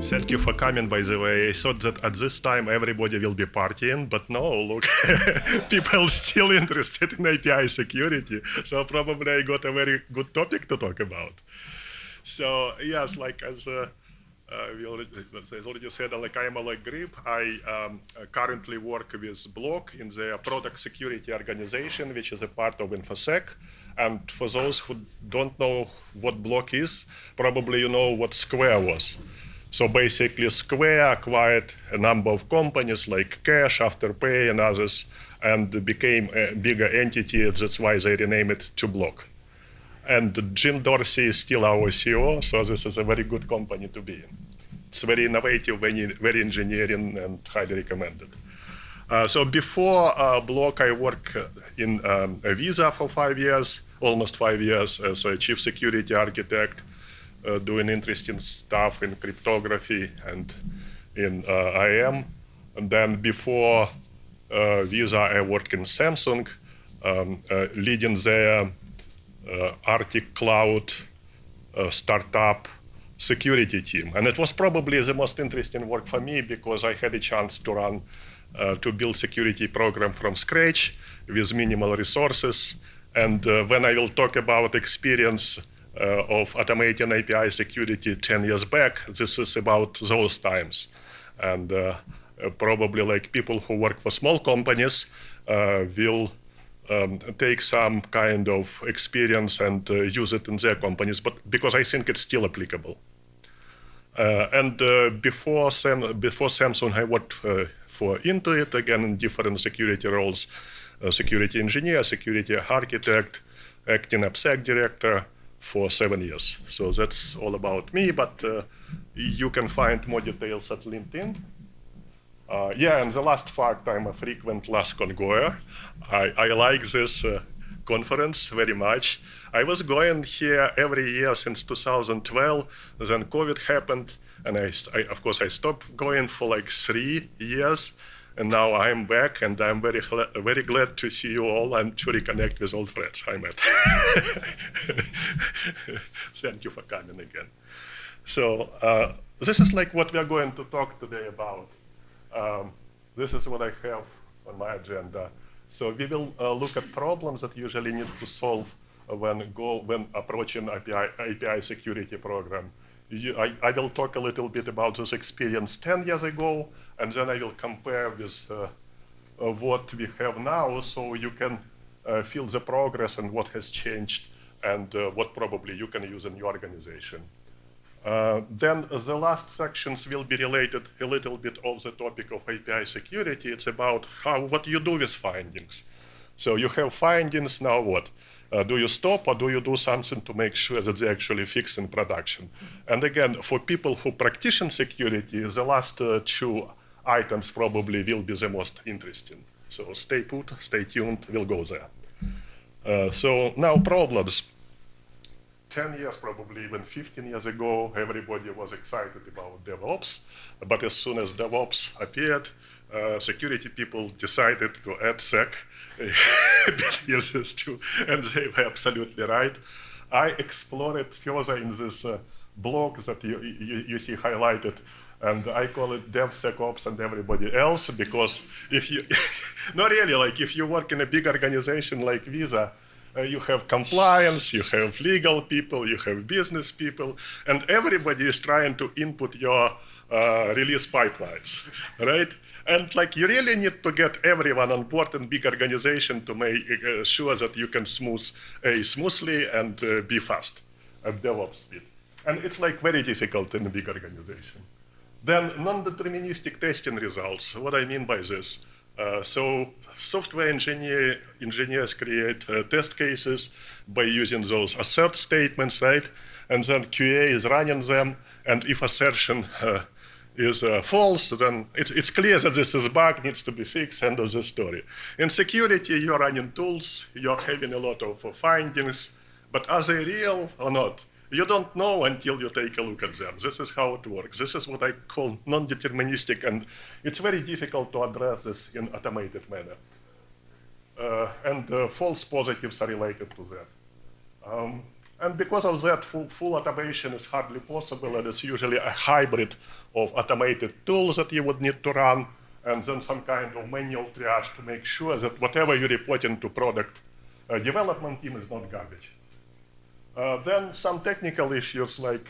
Thank you for coming, by the way. I thought that at this time everybody will be partying, but no, look, people still interested in API security. So probably I got a very good topic to talk about. So yes, like as we already said, like I am Oleg Gryb. I currently work with Block in the product security organization, which is a part of InfoSec. And for those who don't know what Block is, probably you know what Square was. So basically, Square acquired a number of companies like Cash, Afterpay, and others, and became a bigger entity. That's why they renamed it to Block. And Jim Dorsey is still our CEO, so this is a very good company to be in. It's very innovative, very engineering, and highly recommended. So before Block, I worked in Visa for 5 years, almost 5 years, as a chief security architect, doing interesting stuff in cryptography and in IAM. And then before Visa, I worked in Samsung, leading their Arctic Cloud startup security team. And it was probably the most interesting work for me because I had a chance to run, to build security program from scratch with minimal resources. And when I will talk about experience of automating API security 10 years back, this is about those times. And probably like people who work for small companies will take some kind of experience and use it in their companies, but because I think it's still applicable. And before Samsung, I worked for Intuit, again in different security roles, security engineer, security architect, acting AppSec director for 7 years. So that's all about me, but you can find more details at LinkedIn. Yeah, and the last fact, I'm a frequent LASCON goer. I like this conference very much. I was going here every year since 2012. Then COVID happened, and of course I stopped going for like 3 years. And now I'm back, and I'm very glad to see you all and to reconnect with old friends I met. Thank you for coming again. So this is like what we are going to talk today about. This is what I have on my agenda. So we will look at problems that usually need to solve when approaching API security program. I will talk a little bit about this experience 10 years ago, and then I will compare with what we have now, so you can feel the progress and what has changed, and what probably you can use in your organization. Then the last sections will be related a little bit of the topic of API security. It's about what you do with findings. So you have findings, now what? Do you stop or do you do something to make sure that they actually fix in production? And again, for people who practice security, the last 2 items probably will be the most interesting. So stay put, stay tuned, we'll go there. So now problems. 10 years, probably even 15 years ago, everybody was excited about DevOps. But as soon as DevOps appeared, security people decided to add Sec years too, and they were absolutely right. I explored it further in this blog that you see highlighted, and I call it DevSecOps and everybody else, because if you, not really, like if you work in a big organization like Visa, you have compliance, you have legal people, you have business people, and everybody is trying to input your release pipelines, right? And like you really need to get everyone on board in big organization to make sure that you can smoothly and be fast at DevOps speed. And it's like very difficult in a big organization. Then non-deterministic testing results. What I mean by this? So software engineers create test cases by using those assert statements, right? And then QA is running them, and if assertion is false, then it's clear that this is a bug, needs to be fixed, end of the story. In security, you're running tools, you're having a lot of findings, but are they real or not? You don't know until you take a look at them. This is how it works. This is what I call non-deterministic, and it's very difficult to address this in automated manner. And false positives are related to that. And because of that, full automation is hardly possible, and it's usually a hybrid of automated tools that you would need to run, and then some kind of manual triage to make sure that whatever you report into product development team is not garbage. Then some technical issues, like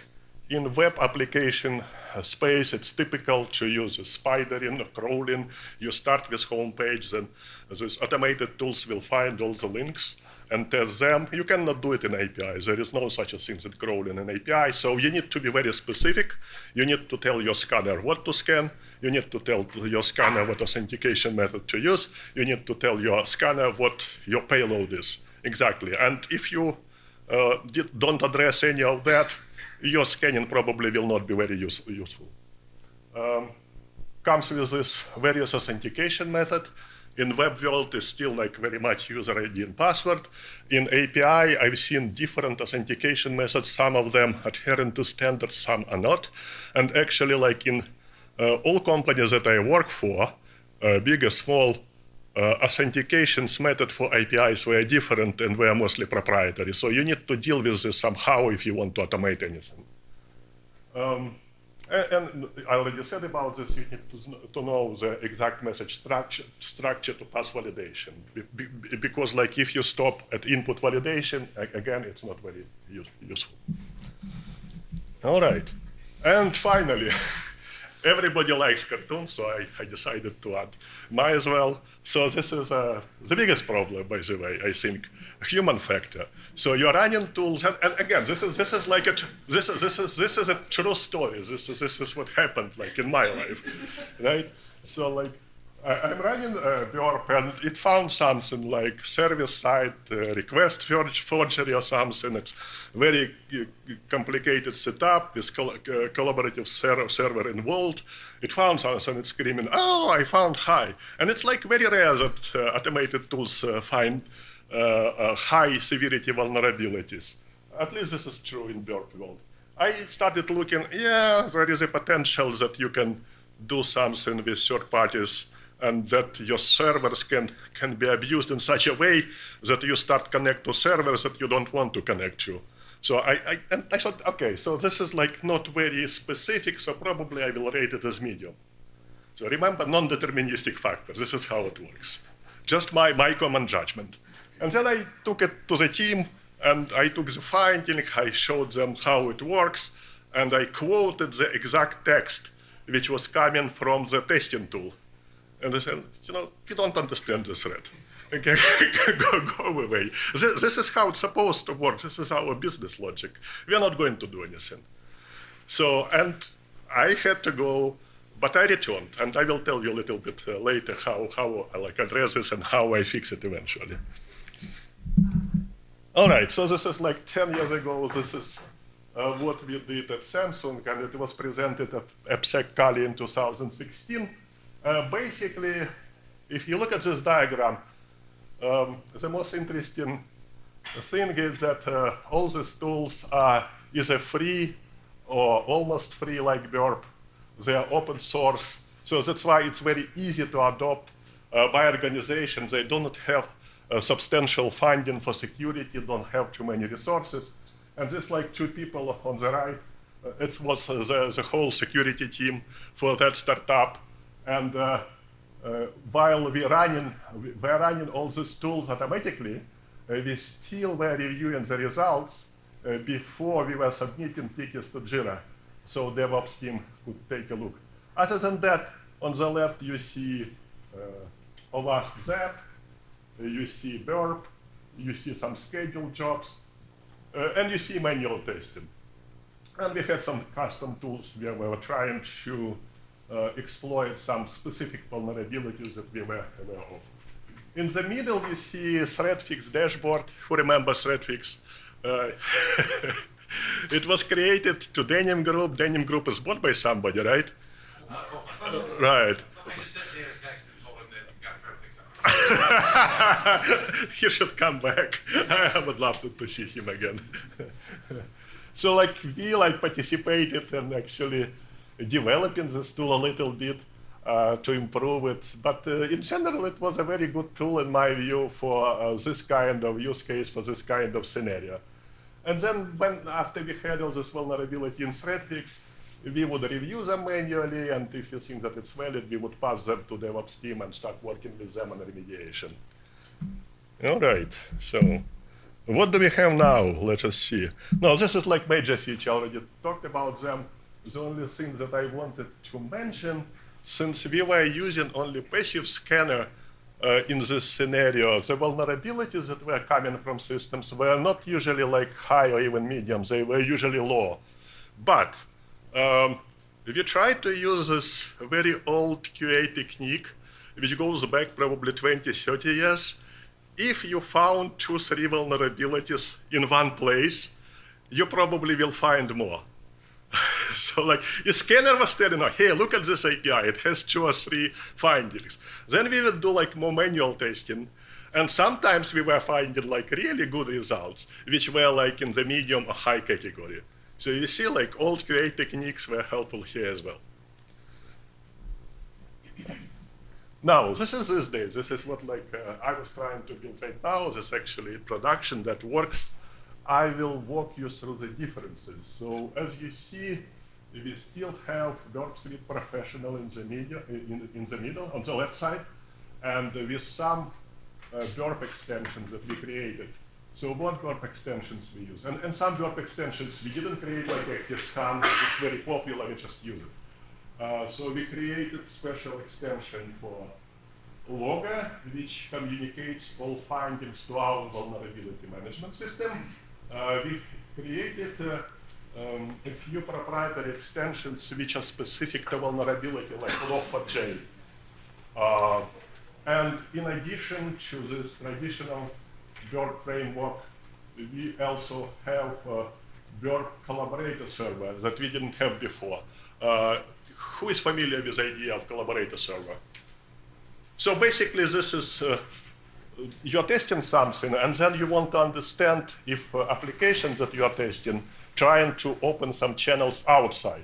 in web application space, it's typical to use spidering or crawling. You start with home page, then these automated tools will find all the links and test them. You cannot do it in API. There is no such a thing as crawling in API. So you need to be very specific. You need to tell your scanner what to scan. You need to tell your scanner what authentication method to use. You need to tell your scanner what your payload is exactly. And if you don't address any of that, your scanning probably will not be very useful. Comes with this various authentication method. In web world, it's still like very much user ID and password. In API, I've seen different authentication methods. Some of them adherent to standards, some are not. And actually, like in all companies that I work for, big or small, authentications method for APIs were different and were mostly proprietary. So you need to deal with this somehow if you want to automate anything. And I already said about this, you need to know the exact message structure to pass validation. Because like if you stop at input validation, again, it's not very useful. All right. And finally, everybody likes cartoons, so I decided to add mine as well. So this is the biggest problem, by the way, I think, human factor. So you're running tools, and again, this is like this is a true story. This is what happened, like in my life, right? So like I'm running Bjorp, and it found something like service-side request forgery or something. It's very complicated setup with collaborative server involved. It found something, it's screaming, oh, I found high. And it's like very rare that automated tools find high severity vulnerabilities. At least this is true in Bjorp world. I started looking, yeah, there is a potential that you can do something with third parties and that your servers can be abused in such a way that you start connect to servers that you don't want to connect to. So I thought, okay, so this is like not very specific, so probably I will rate it as medium. So remember, non-deterministic factors, this is how it works. Just my common judgment. And then I took it to the team, and I took the finding, I showed them how it works, and I quoted the exact text which was coming from the testing tool. And they said, you know, we don't understand this threat. Okay, go away. This is how it's supposed to work. This is our business logic. We are not going to do anything. So, and I had to go, but I returned, and I will tell you a little bit later how I like address this and how I fix it eventually. All right, so this is like 10 years ago. This is what we did at Samsung, and it was presented at AppSec Cali in 2016. Basically, if you look at this diagram, the most interesting thing is that all these tools are either free or almost free, like Bjorp. They are open source. So that's why it's very easy to adopt by organizations. They do not have substantial funding for security, don't have too many resources. And this like two people on the right, it was the whole security team for that startup. And while we're running all these tools automatically, we still were reviewing the results before we were submitting tickets to Jira. So DevOps team could take a look. Other than that, on the left, you see Oleg Zap, you see Bjorp, you see some scheduled jobs, and you see manual testing. And we had some custom tools where we were trying to exploit some specific vulnerabilities that we were aware of. In the middle, you see ThreatFix dashboard. Who remembers ThreatFix? It was created to Denim Group. Denim Group is bought by somebody, right? Right. I just sent Dave a text and told him that you got perfectly something. He should come back. I would love to see him again. So like we like participated in actually developing this tool a little bit to improve it. But in general, it was a very good tool in my view for this kind of use case, for this kind of scenario. And then after we had all this vulnerability in threat fix, we would review them manually, and if you think that it's valid, we would pass them to DevOps team and start working with them on remediation. All right, so what do we have now? Let us see. Now, this is like major feature. I already talked about them. The only thing that I wanted to mention, since we were using only passive scanner in this scenario, the vulnerabilities that were coming from systems were not usually like high or even medium. They were usually low. But we tried to use this very old QA technique, which goes back probably 20, 30 years. If you found 2, 3 vulnerabilities in one place, you probably will find more. So like, a scanner was telling, hey, look at this API. It has 2 or 3 findings. Then we would do like more manual testing. And sometimes we were finding like really good results, which were like in the medium or high category. So you see like old QA techniques were helpful here as well. Now, this is these days. This is what like I was trying to build right now. This actually production that works. I will walk you through the differences. So as you see, we still have Burp Suite Professional in the middle, on the left side, and with some Burp extensions that we created. So what Burp extensions we use? And some Burp extensions we didn't create, like ActiveScan, it's very popular, we just use it. So we created special extension for Logger, which communicates all findings to our vulnerability management system. We created a few proprietary extensions which are specific to vulnerability, like Log4j. And in addition to this traditional Burp framework, we also have a Burp collaborator server that we didn't have before. Who is familiar with the idea of collaborator server? So basically, this is you're testing something, and then you want to understand if applications that you are testing trying to open some channels outside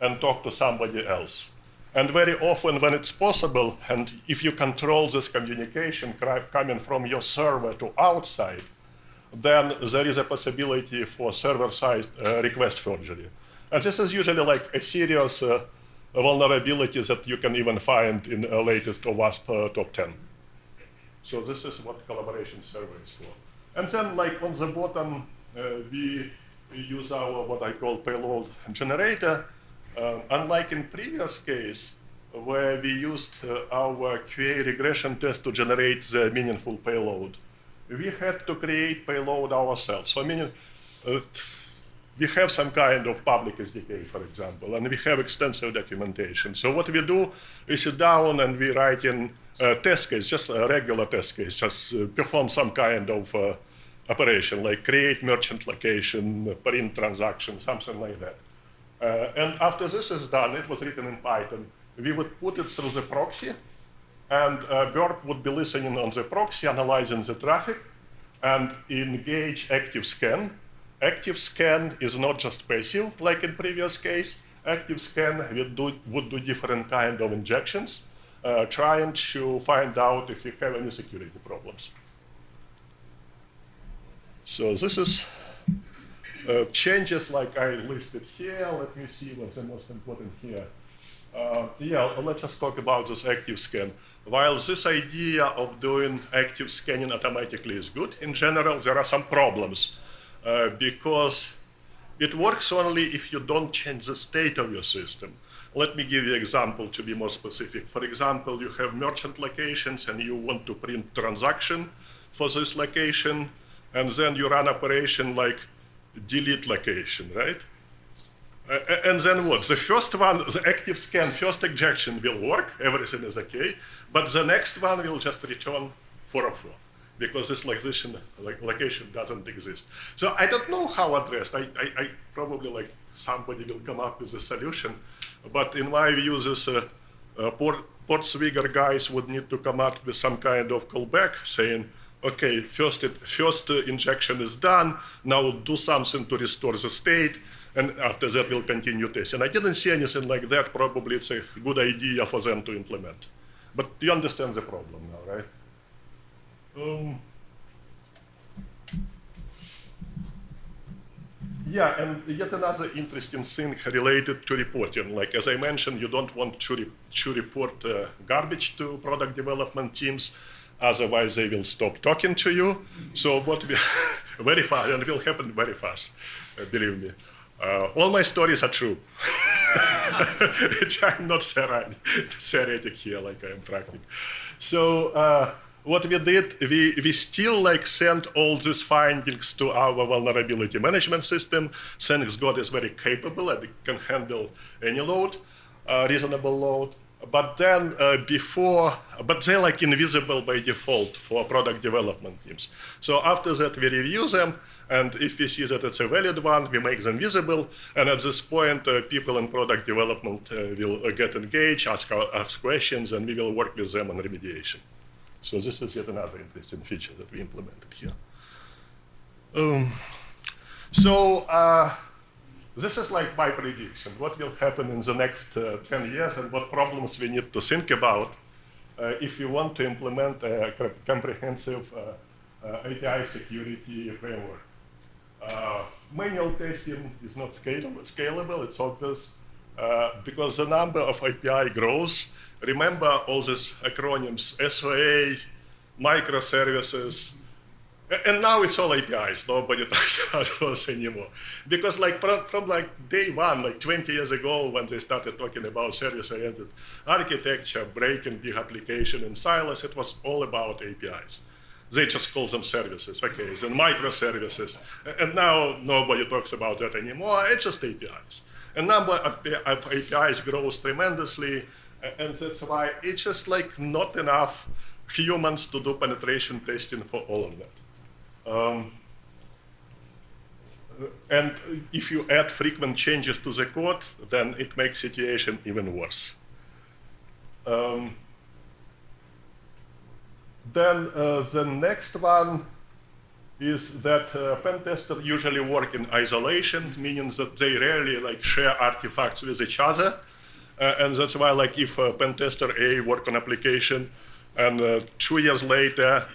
and talk to somebody else. And very often when it's possible, and if you control this communication coming from your server to outside, then there is a possibility for server-side request forgery. And this is usually like a serious vulnerability that you can even find in the latest OWASP top 10. So this is what collaboration server is for. And then like on the bottom, we use our what I call payload generator. Unlike in previous case, where we used our QA regression test to generate the meaningful payload, we had to create payload ourselves. So meaning, we have some kind of public SDK, for example, and we have extensive documentation. So what we do, we sit down and we write in a test case, just a regular test case, just perform some kind of operation, like create merchant location, print transaction, something like that. And after this is done, it was written in Python, we would put it through the proxy, and Burp would be listening on the proxy, analyzing the traffic, and engage ActiveScan. ActiveScan is not just passive, like in previous case. ActiveScan would do different kind of injections, trying to find out if you have any security problems. So this is changes like I listed here. Let me see what's the most important here. Yeah, let's just talk about this ActiveScan. While this idea of doing active scanning automatically is good, in general, there are some problems because it works only if you don't change the state of your system. Let me give you an example to be more specific. For example, you have merchant locations and you want to print transaction for this location, and then you run operation like delete location, right? And then what? The first one, the active scan, first injection will work, everything is okay, but the next one will just return 404 because this location doesn't exist. So I don't know how addressed. I probably like somebody will come up with a solution, but in my view, this port swigger guys would need to come up with some kind of callback saying, okay, first injection is done, now do something to restore the state, and after that we'll continue testing. I didn't see anything like that. Probably it's a good idea for them to implement. But you understand the problem now, right? Yeah, and yet another interesting thing related to reporting. Like as I mentioned, you don't want to report garbage to product development teams, otherwise they will stop talking to you. So what we very fast, and it will happen very fast, believe me. All my stories are true. I'm not theoretic here, like I am practical. So what we did, we still like sent all these findings to our vulnerability management system. Thanks God is very capable and it can handle any load, reasonable load. But then but they're like invisible by default for product development teams. So after that, we review them. And if we see that it's a valid one, we make them visible. And at this point, people in product development will get engaged, ask questions, and we will work with them on remediation. So this is yet another interesting feature that we implemented here. This is like my prediction. What will happen in the next 10 years and what problems we need to think about if we want to implement a comprehensive API security framework. Manual testing is not scalable, it's obvious, because the number of API grows. Remember all these acronyms, SOA, microservices, and now it's all APIs. Nobody talks about those anymore. Because like from like day one, like 20 years ago, when they started talking about service-oriented architecture, breaking big application in silos, it was all about APIs. They just call them services, okay, and microservices. And now nobody talks about that anymore, it's just APIs. And number of APIs grows tremendously, and that's why it's just like not enough humans to do penetration testing for all of that. And if you add frequent changes to the code, then it makes situation even worse. Then the next one is that pen testers usually work in isolation, meaning that they rarely like share artifacts with each other. And that's why like if pen tester A work on application and 2 years later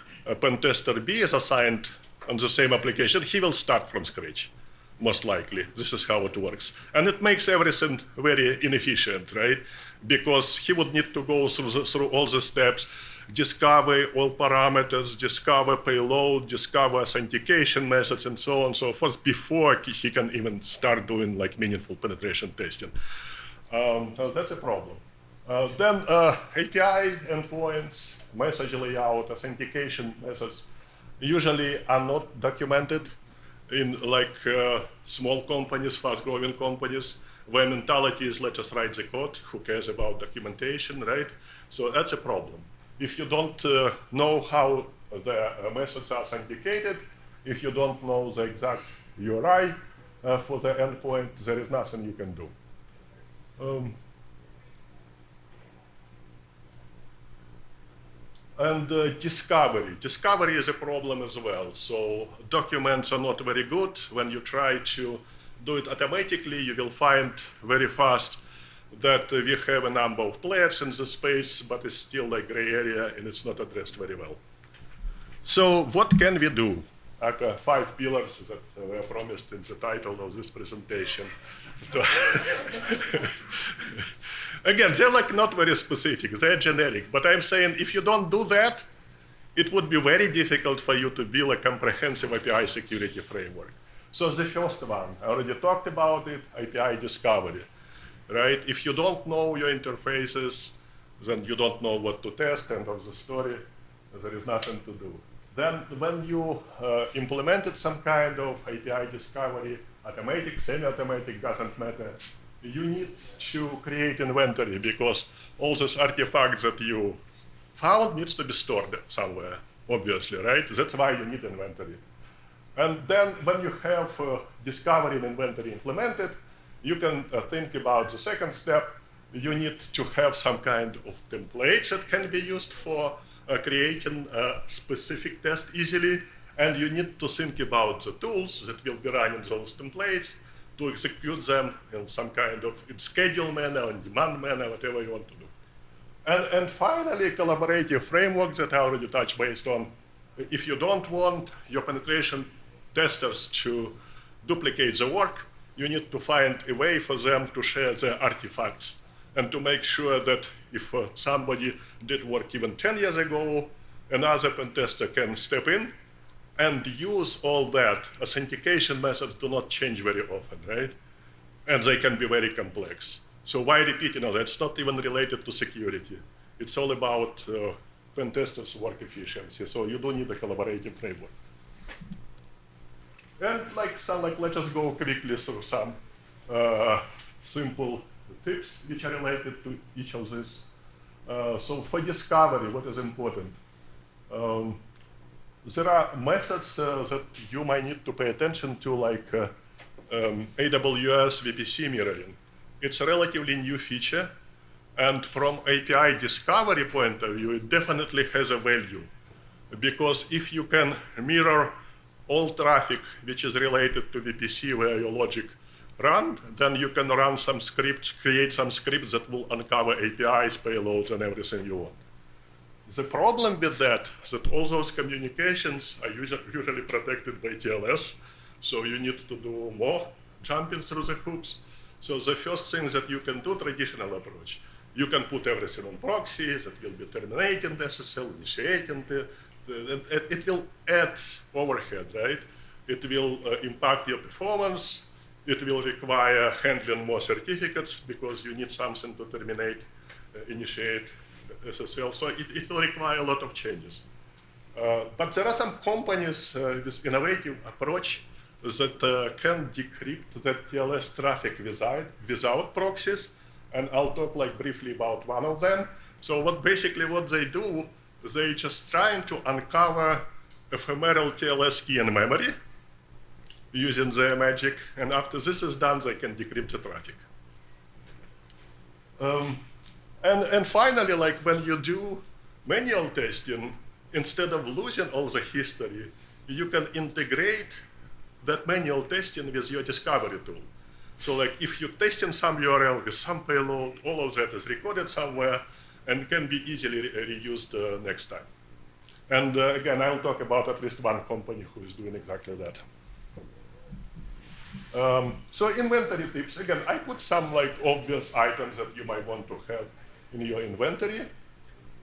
pen tester B is assigned on the same application, he will start from scratch, most likely. This is how it works. And it makes everything very inefficient, right? Because he would need to go through all the steps, discover all parameters, discover payload, discover authentication methods, and so on and so forth, before he can even start doing like meaningful penetration testing. So that's a problem. Then API endpoints, message layout, authentication methods usually are not documented in like small companies, fast-growing companies, where mentality is let's just write the code, who cares about documentation, right? So that's a problem. If you don't know how the methods are authenticated, if you don't know the exact URI for the endpoint, there is nothing you can do. And discovery. Discovery is a problem as well. So documents are not very good. When you try to do it automatically, you will find very fast that we have a number of players in the space, but it's still a gray area and it's not addressed very well. So what can we do? 5 pillars that were promised in the title of this presentation. Again, they're like not very specific, they're generic, but I'm saying if you don't do that, it would be very difficult for you to build a comprehensive API security framework. So the first one, I already talked about it, API discovery, right? If you don't know your interfaces, then you don't know what to test, end of the story, there is nothing to do. Then when you implemented some kind of API discovery, automatic, semi-automatic, doesn't matter, you need to create inventory because all these artifacts that you found needs to be stored somewhere, obviously, right? That's why you need inventory. And then when you have discovery and inventory implemented, you can think about the second step. You need to have some kind of templates that can be used for creating a specific test easily. And you need to think about the tools that will be running those templates to execute them in some kind of schedule manner, in demand manner, whatever you want to do. And finally, collaborative framework that I already touched based on. If you don't want your penetration testers to duplicate the work, you need to find a way for them to share their artifacts and to make sure that if somebody did work even 10 years ago, another pen tester can step in and use all that. Authentication methods do not change very often, right? And they can be very complex. So why repeat? That's not even related to security. It's all about pen testers' work efficiency. So you do need a collaborative framework. And let's just go quickly through some simple tips which are related to each of these. So for discovery, what is important? There are methods that you might need to pay attention to, like AWS VPC mirroring. It's a relatively new feature, and from API discovery point of view, it definitely has a value. Because if you can mirror all traffic which is related to VPC where your logic run, then you can run some scripts, create some scripts that will uncover APIs, payloads, and everything you want. The problem with that is that all those communications are usually protected by TLS, so you need to do more jumping through the hoops. So the first thing that you can do, traditional approach, you can put everything on proxy that will be terminating the SSL, initiating it will add overhead, right? It will impact your performance. It will require handling more certificates because you need something to terminate, initiate SSL. So it will require a lot of changes. But there are some companies with innovative approach that can decrypt that TLS traffic without proxies. And I'll talk briefly about one of them. So what they do, they just trying to uncover ephemeral TLS key in memory using their magic. And after this is done, they can decrypt the traffic. And finally, when you do manual testing, instead of losing all the history, you can integrate that manual testing with your discovery tool. So if you're testing some URL with some payload, all of that is recorded somewhere and can be easily reused next time. And again, I'll talk about at least one company who is doing exactly that. So inventory tips. Again, I put some obvious items that you might want to have in your inventory.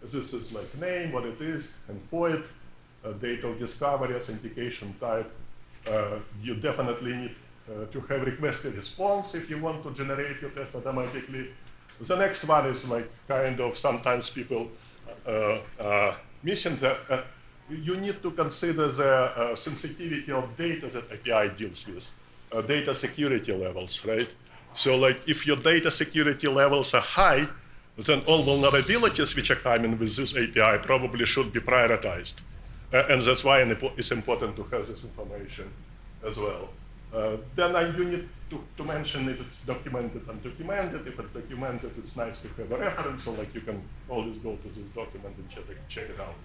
This is name, what it is, endpoint, date of discovery, authentication type. You definitely need to have requested response if you want to generate your test automatically. The next one is sometimes people missing that. You need to consider the sensitivity of data that API deals with, data security levels, right? So if your data security levels are high, then all vulnerabilities which are coming with this API probably should be prioritized. And that's why it's important to have this information as well. Then you need to mention if it's documented and undocumented. If it's documented, it's nice to have a reference, so you can always go to this document and check it out.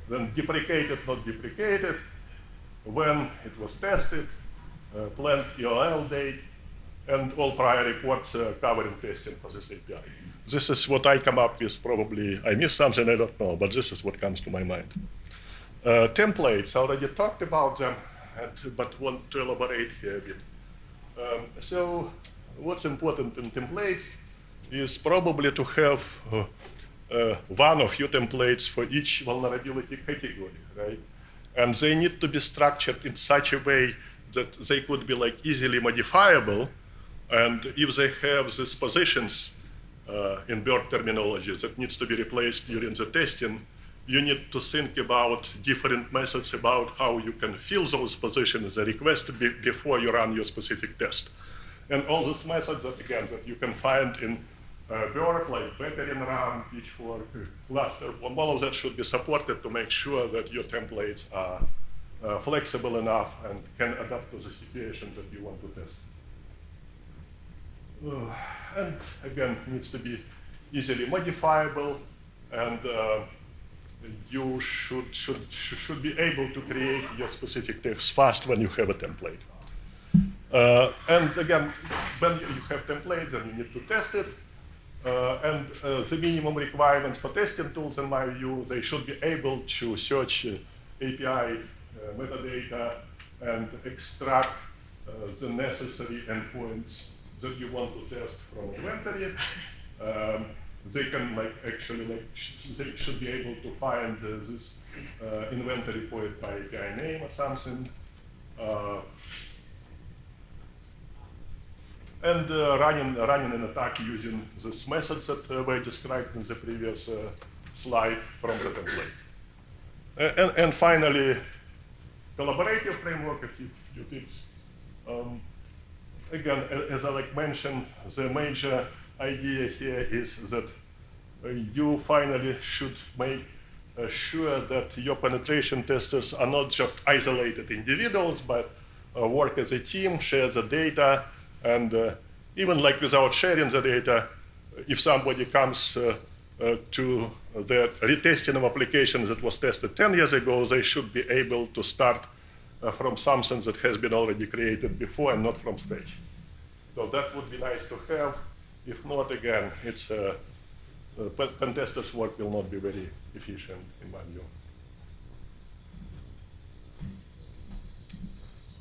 Then deprecated, not deprecated, when it was tested, planned URL date, and all prior reports covering testing for this API. This is what I come up with. Probably I missed something, I don't know, but this is what comes to my mind. Templates, I already talked about them, but want to elaborate here a bit. So what's important in templates is probably to have one or few templates for each vulnerability category, right? And they need to be structured in such a way that they could be easily modifiable. And if they have these positions in BERT terminology that needs to be replaced during the testing, you need to think about different methods about how you can fill those positions, the request before you run your specific test. And all these methods that, again, that you can find in BERT, like battery run, pitchfork, cluster, all of that should be supported to make sure that your templates are flexible enough and can adapt to the situation that you want to test. And again, it needs to be easily modifiable, and you should be able to create your specific text fast when you have a template. And again, when you have templates, then you need to test it. And the minimum requirements for testing tools, in my view, they should be able to search API metadata and extract the necessary endpoints that you want to test from inventory. They can they should be able to find this inventory point by API name or something. And running an attack using these methods that were described in the previous slide from the template. And finally, collaborative framework, a few tips. Again, as I mentioned, the major idea here is that you finally should make sure that your penetration testers are not just isolated individuals, but work as a team, share the data, and even without sharing the data, if somebody comes to the retesting of application that was tested 10 years ago, they should be able to start from something that has been already created before and not from scratch. So that would be nice to have. If not, again, it's pen testers' work will not be very efficient in my view.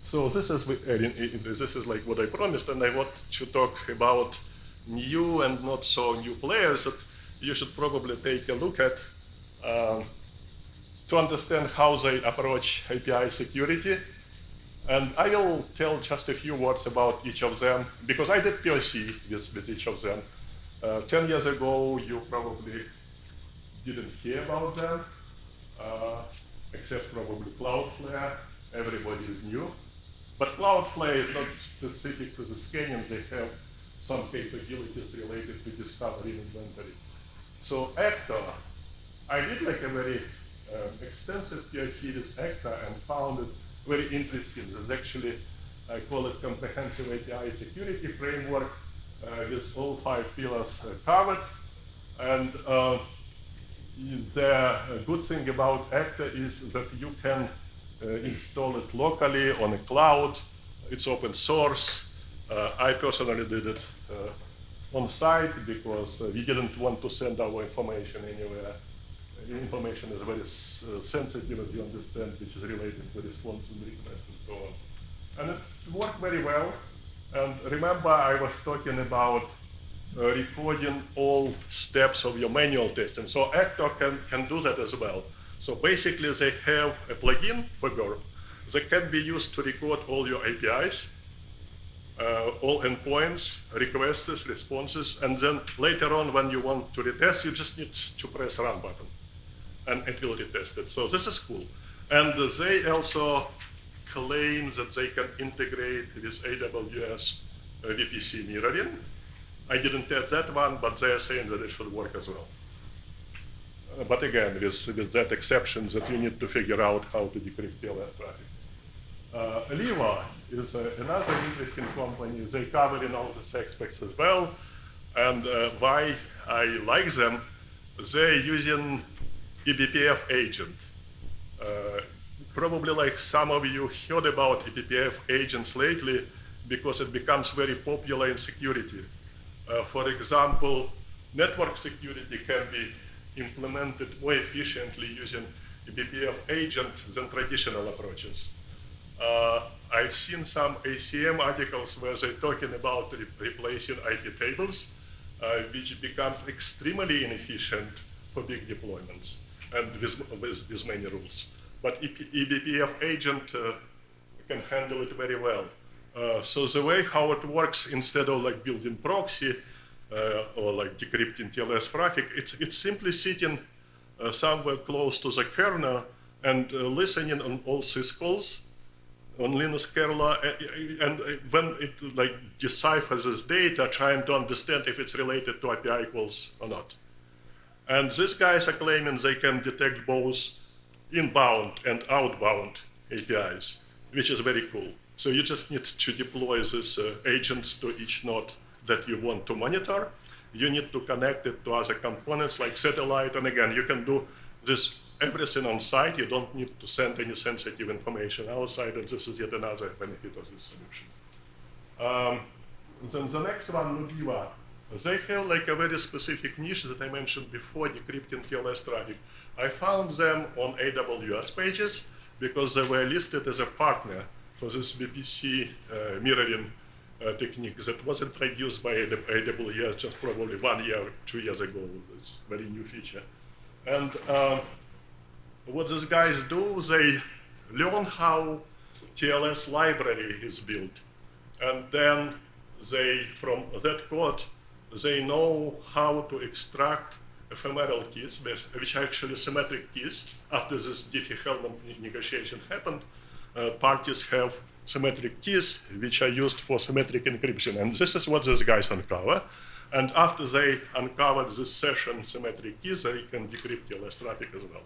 So this is like what I promised, and I want to talk about new and not so new players that you should probably take a look at to understand how they approach API security. And I will tell just a few words about each of them, because I did POC with each of them. 10 years ago, you probably didn't hear about them, except probably Cloudflare. Everybody is new. But Cloudflare is not specific to the scanning. They have some capabilities related to discovery inventory. So Actor, I did like a very extensive POC with Actor and found it very interesting. There's actually, I call it comprehensive API security framework with all 5 pillars covered. And the good thing about Actor is that you can install it locally on a cloud. It's open source. I personally did it on site because we didn't want to send our information anywhere. Information is very sensitive, as you understand, which is related to response and request and so on. And it worked very well. And remember, I was talking about recording all steps of your manual testing. So Actor can do that as well. So basically, they have a plugin for Gryb that can be used to record all your APIs, all endpoints, requests, responses, and then later on, when you want to retest, you just need to press run button, and it will retest it. So this is cool. And they also claim that they can integrate with AWS VPC mirroring. I didn't test that one, but they are saying that it should work as well. But again, with that exception that you need to figure out how to decrypt TLS traffic. Liva is another interesting company. They cover in all these aspects as well. And why I like them, they're using eBPF agent. Probably like some of you heard about eBPF agents lately because it becomes very popular in security. For example, network security can be implemented more efficiently using eBPF agent than traditional approaches. I've seen some ACM articles where they're talking about replacing IT tables, which become extremely inefficient for big deployments and with many rules. But eBPF agent can handle it very well. So the way how it works, instead of like building proxy or like decrypting TLS traffic, it's simply sitting somewhere close to the kernel and listening on all syscalls on Linux kernel, and when it like deciphers this data, trying to understand if it's related to API calls or not. And these guys are claiming they can detect both inbound and outbound APIs, which is very cool. So you just need to deploy these agents to each node that you want to monitor. You need to connect it to other components like satellite. And again, you can do this everything on site. You don't need to send any sensitive information outside. And this is yet another benefit of this solution. Then the next one, Nubiva. They have like a very specific niche that I mentioned before, decrypting TLS traffic. I found them on AWS pages because they were listed as a partner for this VPC mirroring technique that was introduced by AWS just probably 1 year, 2 years ago. It's a very new feature. And what these guys do, they learn how TLS library is built. And then they, from that code, they know how to extract ephemeral keys, which are actually symmetric keys. After this Diffie-Hellman negotiation happened, parties have symmetric keys which are used for symmetric encryption. And this is what these guys uncover. And after they uncovered this session symmetric keys, they can decrypt TLS traffic as well.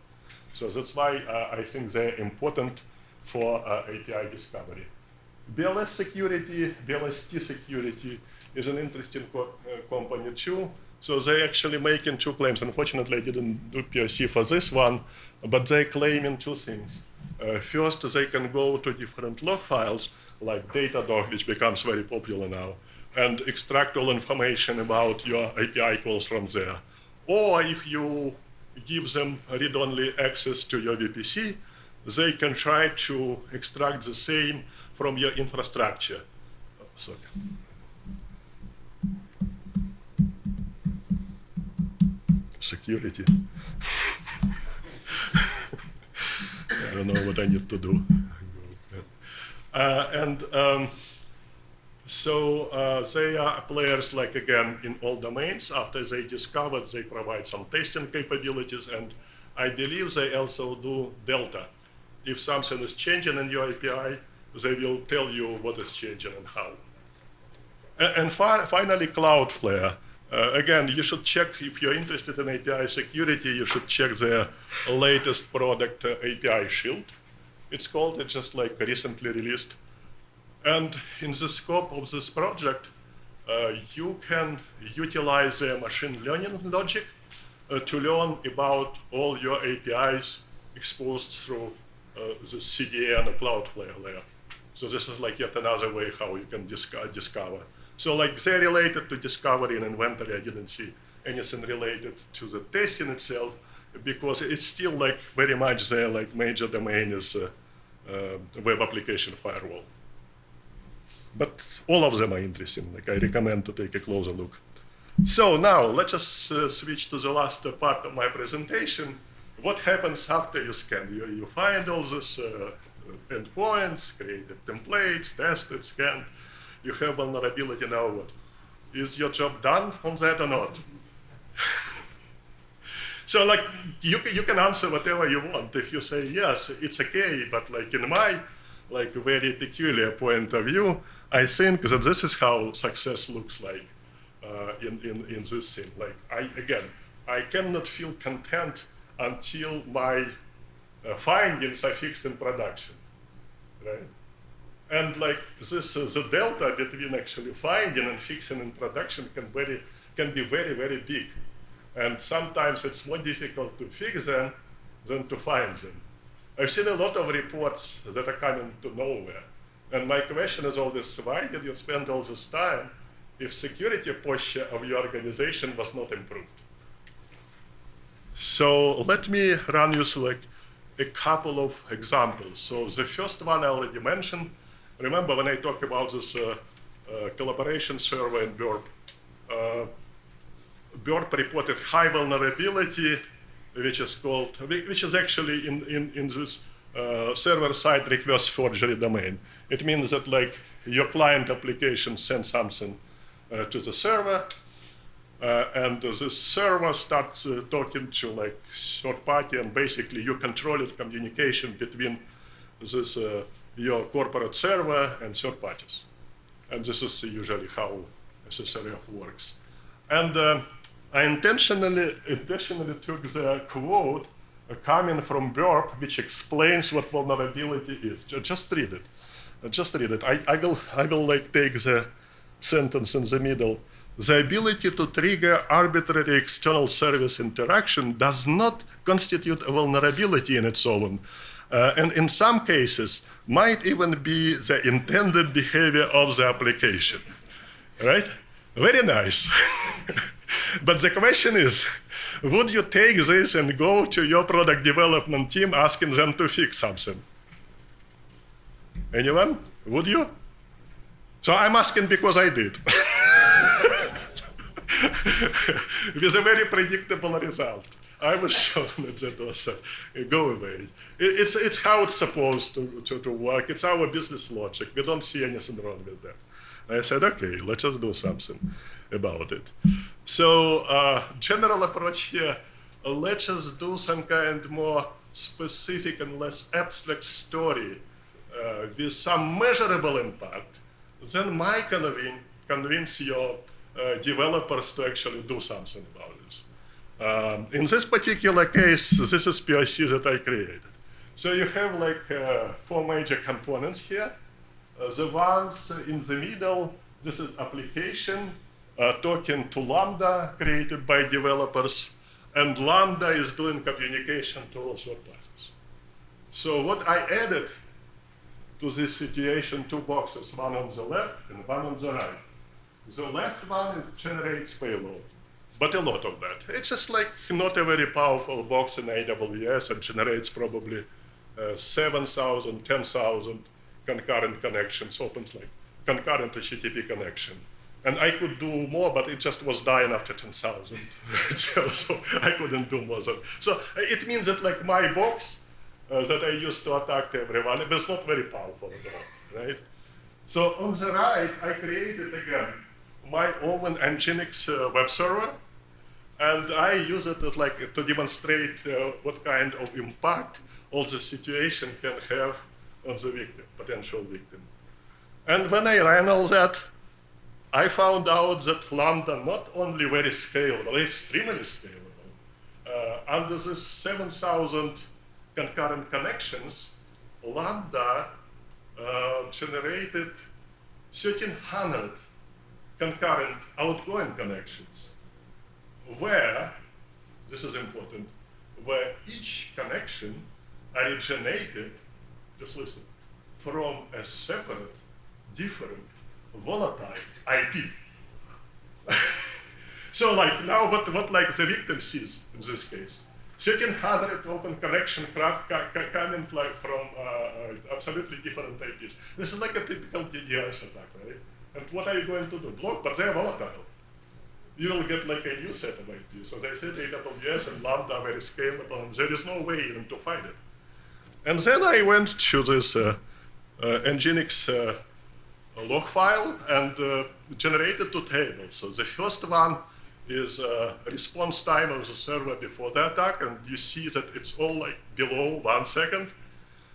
So that's why I think they're important for API discovery. BLS security, BLST security is an interesting company too. So they're actually making 2 claims. Unfortunately, I didn't do POC for this one, but they're claiming 2 things. First, they can go to different log files, like Datadog, which becomes very popular now, and extract all information about your API calls from there. Or if you give them read-only access to your VPC, they can try to extract the same from your infrastructure. Oh, sorry. Security. I don't know what I need to do. So they are players, like, again, in all domains. After they discovered, they provide some testing capabilities, and I believe they also do Delta. If something is changing in your API, they will tell you what is changing and how. And finally, Cloudflare. Again, you should check, if you're interested in API security, you should check their latest product, API Shield. It's called, it's just like recently released. And in the scope of this project, you can utilize their machine learning logic to learn about all your APIs exposed through the CDN and Cloudflare layer. So this is like yet another way how you can discover. So like they're related to discovery and inventory. I didn't see anything related to the testing itself, because it's still like very much their like major domain is web application firewall. But all of them are interesting. Like I recommend to take a closer look. So now let's just switch to the last part of my presentation. What happens after you scan? You find all these endpoints, created templates, tested, scanned. You have vulnerability. Now what? Is your job done on that or not? So like you can answer whatever you want. If you say yes, it's okay, but like in my like very peculiar point of view, I think that this is how success looks like in this thing. Like I cannot feel content until my findings are fixed in production, right? And like this, the delta between actually finding and fixing in production can be very, very big. And sometimes it's more difficult to fix them than to find them. I've seen a lot of reports that are coming to nowhere. And my question is always, why did you spend all this time if security posture of your organization was not improved? So let me run you through like a couple of examples. So the first one I already mentioned. Remember when I talked about this collaboration server in Burp? Burp reported high vulnerability, which is actually in this server-side request forgery domain. It means that like your client application sends something to the server, and this server starts talking to like third party, and basically you control the communication between this your corporate server and third parties. And this is usually how SSRF works. And I intentionally took the quote coming from Burp, which explains what vulnerability is. Just read it. Just read it. I will like take the sentence in the middle. The ability to trigger arbitrary external service interaction does not constitute a vulnerability in its own, and in some cases might even be the intended behavior of the application. Right? Very nice. But the question is, would you take this and go to your product development team asking them to fix something? Anyone? Would you? So I'm asking because I did. With a very predictable result. I was shown that that was go away. It's how it's supposed to work. It's our business logic. We don't see anything wrong with that. I said, okay, let's just do something about it. So general approach here, let's just do some kind more specific and less abstract story with some measurable impact. Then might convince your developers to actually do something about this. In this particular case, this is POC that I created. So you have like 4 major components here. The ones in the middle, this is application talking to Lambda created by developers, and Lambda is doing communication to all third parties. So what I added to this situation, 2 boxes, one on the left and one on the right. The left one generates payload, but a lot of that. It's just like not a very powerful box in AWS and generates probably 7,000, 10,000 concurrent connections, opens like concurrent HTTP connection. And I could do more, but it just was dying after 10,000. so I couldn't do more than. So it means that like my box that I used to attack everyone, it was not very powerful at all, right? So on the right, I created again my own Nginx web server, and I use it as like to demonstrate what kind of impact all the situation can have on the victim, potential victim. And when I ran all that, I found out that Lambda not only very scalable, extremely scalable. Under this 7,000 concurrent connections, Lambda generated 1,300 concurrent outgoing connections, where, this is important, where each connection originated, just listen, from a separate, different, volatile IP. So like now what like the victim sees in this case, 1,300 open connection coming like from absolutely different IPs. This is like a typical DDoS attack, right? And what are you going to do? Block, but they're volatile. You will get like a new set of IPs. So they said AWS and Lambda are very scalable, and there is no way even to find it. And then I went to this Nginx log file and generated 2 tables. So the first one is response time of the server before the attack, and you see that it's all like below 1 second.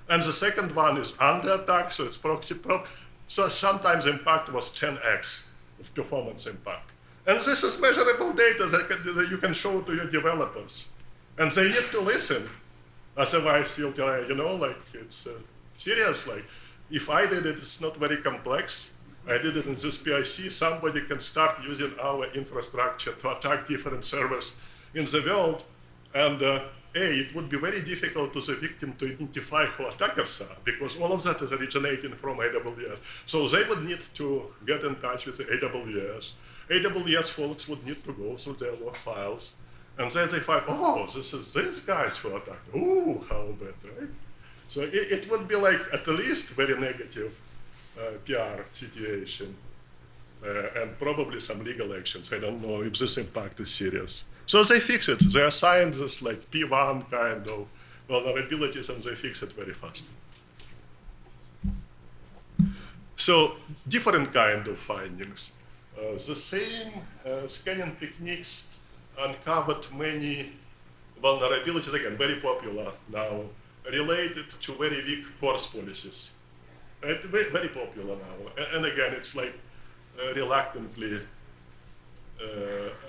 And the second one is under attack, so it's proxy probe. So sometimes impact was 10x of performance impact. And this is measurable data that you can show to your developers. And they need to listen. Otherwise, you'll tell, you know, like it's serious. Like if I did it, it's not very complex. I did it in this PIC. Somebody can start using our infrastructure to attack different servers in the world. And it would be very difficult to the victim to identify who attackers are, because all of that is originating from AWS. So they would need to get in touch with the AWS. AWS folks would need to go through their log files. And then they find, oh, this is these guys who attacked. Oh, how bad, right? So it would be like at least very negative PR situation, and probably some legal actions. I don't know if this impact is serious. So they fix it. They assign this like P1 kind of vulnerabilities, and they fix it very fast. So different kind of findings. The same scanning techniques uncovered many vulnerabilities, again, very popular now, related to very weak course policies. Very popular now. And again, it's like reluctantly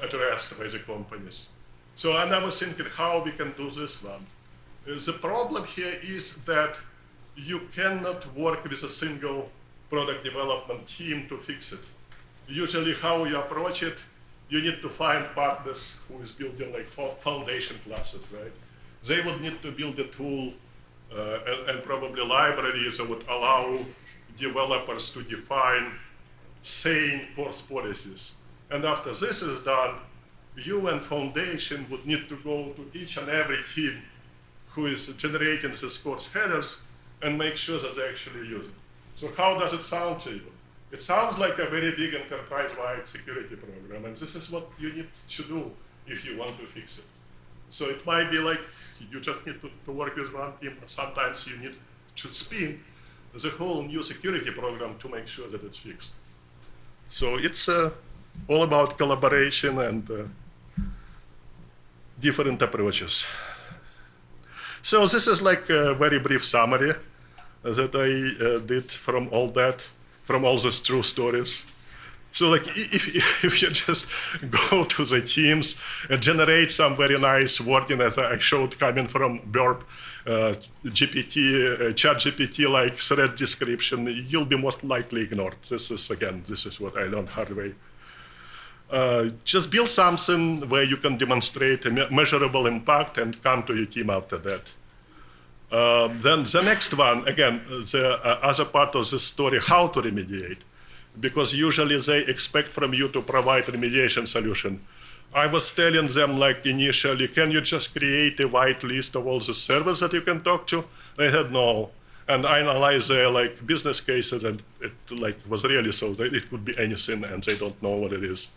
addressed by the companies. So and I was thinking how we can do this one. The problem here is that you cannot work with a single product development team to fix it. Usually how you approach it, you need to find partners who is building like foundation classes, right? They would need to build a tool and probably libraries that would allow developers to define sane course policies. And after this is done, you and foundation would need to go to each and every team who is generating these course headers and make sure that they actually use it. So how does it sound to you? It sounds like a very big enterprise-wide security program, and this is what you need to do if you want to fix it. So it might be like you just need to work with one team, but sometimes you need to spin the whole new security program to make sure that it's fixed. So it's all about collaboration and different approaches. So this is like a very brief summary that I did from all that, from all these true stories. So like if you just go to the teams and generate some very nice wording, as I showed coming from Burp, GPT, chat GPT like thread description, you'll be most likely ignored. This is what I learned hard way. Just build something where you can demonstrate a measurable impact and come to your team after that. Then the next one, again, the other part of the story, how to remediate. Because usually they expect from you to provide remediation solution. I was telling them like initially, can you just create a white list of all the servers that you can talk to? They said no. And I analyzed their like business cases, and it like was really so that it could be anything and they don't know what it is.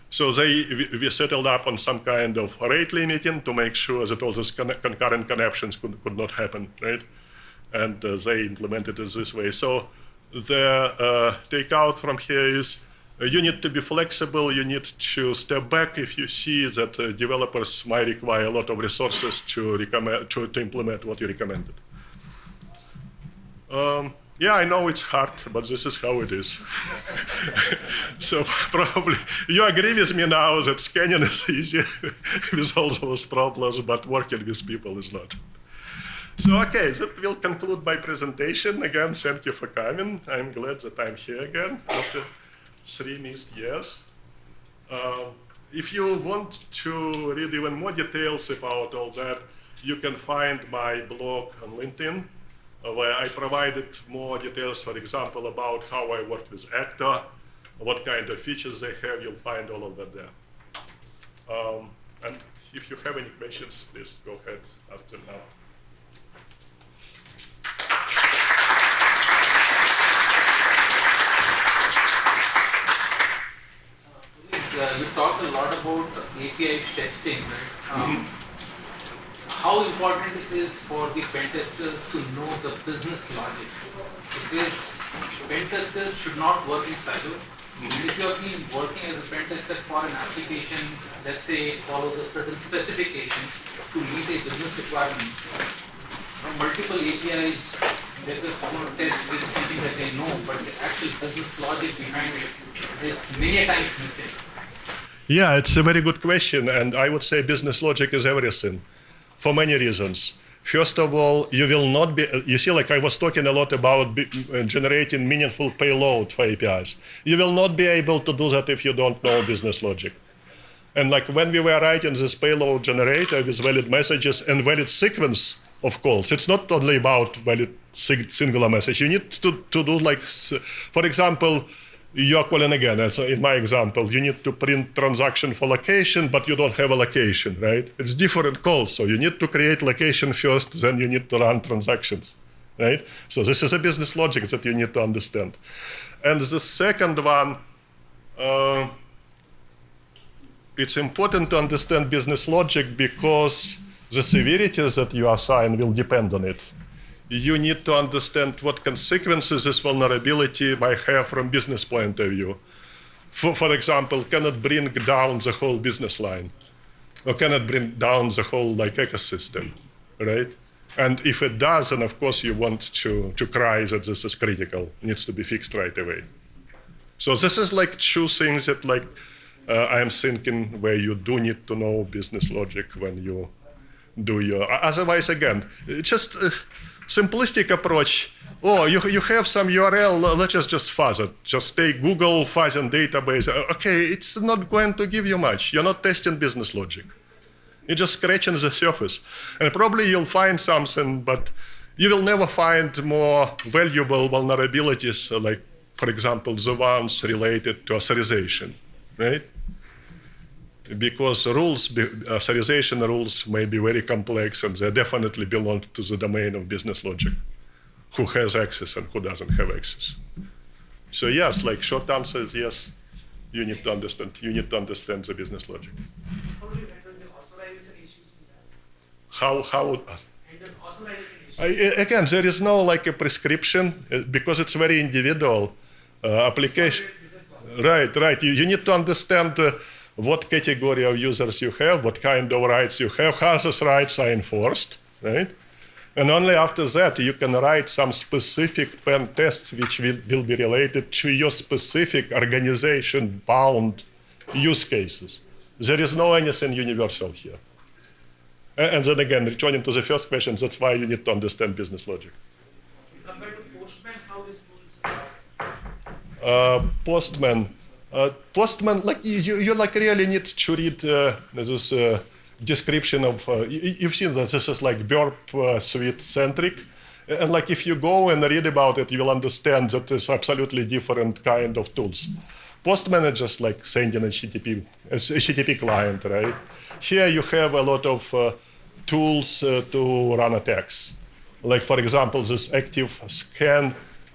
So we settled up on some kind of rate limiting to make sure that all those concurrent connections could not happen, right? And they implemented it this way. So the takeout from here is you need to be flexible, you need to step back if you see that developers might require a lot of resources to implement what you recommended. Yeah, I know it's hard, but this is how it is. So probably you agree with me now that scanning is easy with all those problems, but working with people is not. So, okay, that will conclude my presentation. Again, thank you for coming. I'm glad that I'm here again after 3 missed years. If you want to read even more details about all that, you can find my blog on LinkedIn, where I provided more details, for example, about how I worked with Actor, what kind of features they have. You'll find all of that there. And if you have any questions, please go ahead, ask them now. You talked a lot about API testing, right? How important it is for the pen testers to know the business logic? Because pen testers should not work in silo. If you have been working as a pen tester for an application, let's say it follows a certain specification to meet a business requirement, from multiple APIs, they're just going to test with something that they know, but the actual business logic behind it is many times missing. Yeah, it's a very good question, and I would say business logic is everything, for many reasons. First of all, you will not be, you see, like I was talking a lot about generating meaningful payload for APIs. You will not be able to do that if you don't know business logic. And like when we were writing this payload generator with valid messages and valid sequence of calls, it's not only about valid singular message. You need to do like, for example, you're calling again, as in my example, you need to print transaction for location, but you don't have a location, right? It's different calls, so you need to create location first, then you need to run transactions, right? So this is a business logic that you need to understand. And the second one, it's important to understand business logic because the severities that you assign will depend on it. You need to understand what consequences this vulnerability might have from business point of view. For example, can it bring down the whole business line? Or can it bring down the whole like ecosystem, right? And if it does, then of course you want to cry that this is critical, it needs to be fixed right away. So this is like two things that like I am thinking where you do need to know business logic when you do your, otherwise again, it's just, simplistic approach. Oh, you have some URL, let's just fuzz it. Just take Google fuzzing database. Okay, it's not going to give you much. You're not testing business logic. You're just scratching the surface. And probably you'll find something, but you will never find more valuable vulnerabilities, like, for example, the ones related to authorization, right? Because rules, authorization rules may be very complex and they definitely belong to the domain of business logic. who has access and who doesn't have access. So yes, like short answer is yes. You need to understand. You need to understand the business logic. How do you handle the authorization issues in that? How Handle authorization issues. again, there is no like a prescription because it's very individual application. Right. You need to understand what category of users you have, what kind of rights you have, how those rights are enforced, right? And only after that you can write some specific pen tests which will be related to your specific organization-bound use cases. There is no anything universal here. And then again, returning to the first question, that's why you need to understand business logic. Compared to Postman, how these tools are? Postman, like you like really need to read this description of. You've seen that this is like Burp Suite centric, and like if you go and read about it, you will understand that it's absolutely different kind of tools. Postman is just like sending a HTTP client, right? Here you have a lot of tools to run attacks. Like for example, this active scan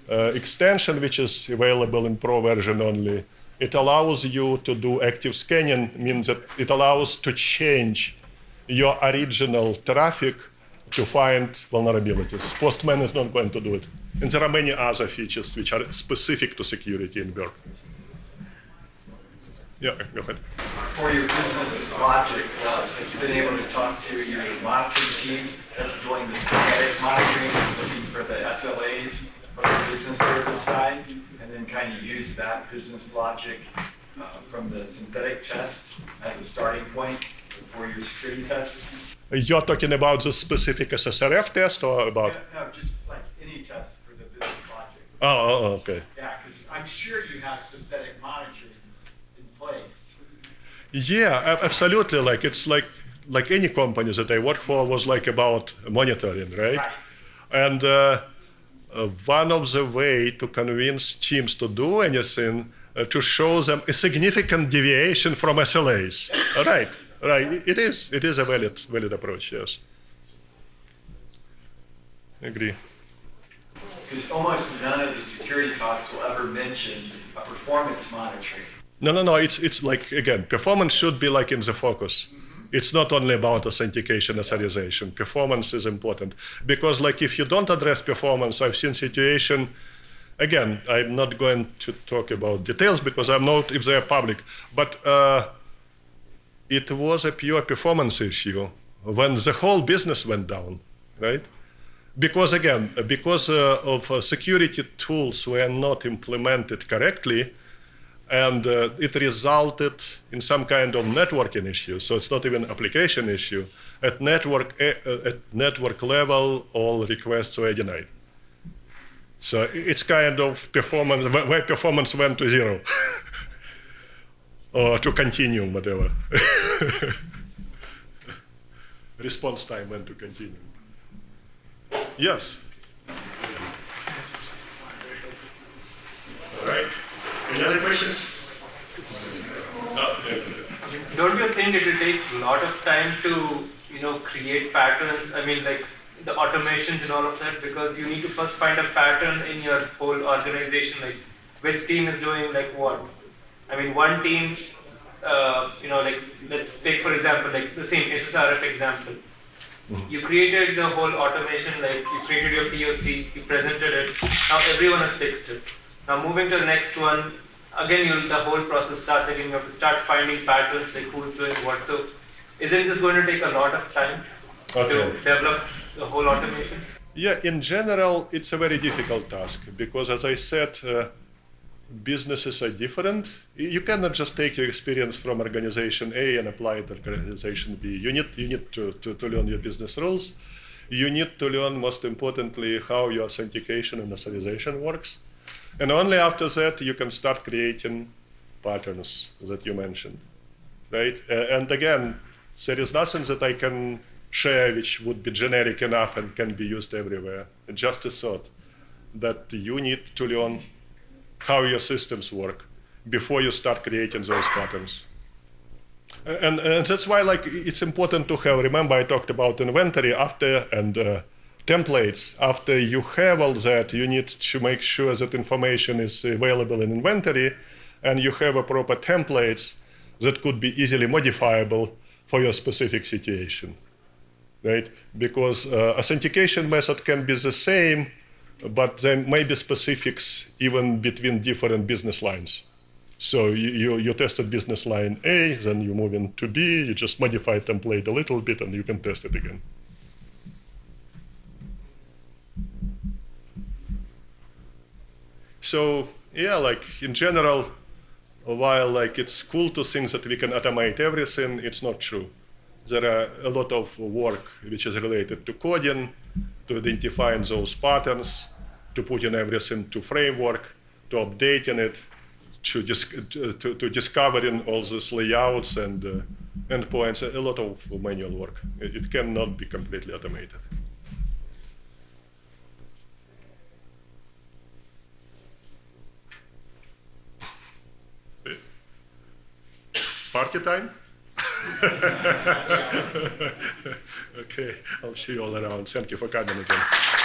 extension, which is available in Pro version only. It allows you to do active scanning, means that it allows to change your original traffic to find vulnerabilities. Postman is not going to do it. And there are many other features which are specific to security in Burp. Yeah, go ahead. For your business logic, have you been able to talk to your monitoring team that's doing the synthetic monitoring, looking for the SLAs from the business service side, and then kind of use that business logic from the synthetic tests as a starting point for your security tests? You're talking about the specific SSRF test or about? No, just like any test for the business logic. Oh, okay. Yeah, because I'm sure you have synthetic monitoring in place. Yeah, absolutely. Like it's like any company that I work for was like about monitoring, right? Right. And one of the way to convince teams to do anything to show them a significant deviation from SLAs. Right. It is a valid approach. Yes. Agree. Because almost none of the security talks will ever mention a performance monitoring. No. It's like again, performance should be like in the focus. It's not only about authentication, authorization. Performance is important because, like, if you don't address performance, I've seen situation. Again, I'm not going to talk about details because I'm not if they're public. But it was a pure performance issue when the whole business went down, right? Because again, because of security tools were not implemented correctly. And it resulted in some kind of networking issue. So it's not even an application issue. At network level, all requests were denied. So it's kind of performance, where performance went to zero. Or to continuum, whatever. Response time went to continuum. Yes? All right. Any other questions? Don't you think it will take a lot of time to, create patterns? I mean, like the automations and all of that, because you need to first find a pattern in your whole organization, like which team is doing like what. I mean, one team, like let's take for example, like the same SSRF example. You created the whole automation, like you created your POC, you presented it. Now everyone has fixed it. Now moving to the next one, again, the whole process starts again. You have to start finding patterns, like who's doing what. So, isn't this going to take a lot of time to develop the whole automation? Yeah, in general, it's a very difficult task because, as I said, businesses are different. You cannot just take your experience from organization A and apply it to organization B. You need to learn your business rules. You need to learn, most importantly, how your authentication and authorization works. And only after that you can start creating patterns that you mentioned, right? And again, there is nothing that I can share which would be generic enough and can be used everywhere. Just a thought that you need to learn how your systems work before you start creating those patterns. And that's why, like, it's important to have. Remember, I talked about inventory after and templates. After you have all that, you need to make sure that information is available in inventory, and you have a proper templates that could be easily modifiable for your specific situation, right? Because authentication method can be the same, but there may be specifics even between different business lines. So you tested business line A, then you move into B, you just modify template a little bit, and you can test it again. So yeah, like in general, while like it's cool to think that we can automate everything, it's not true. There are a lot of work which is related to coding, to identifying those patterns, to putting everything to framework, to updating it, to discovering all these layouts and endpoints. A lot of manual work. It cannot be completely automated. Party time? Okay, I'll see you all around. Thank you for coming again.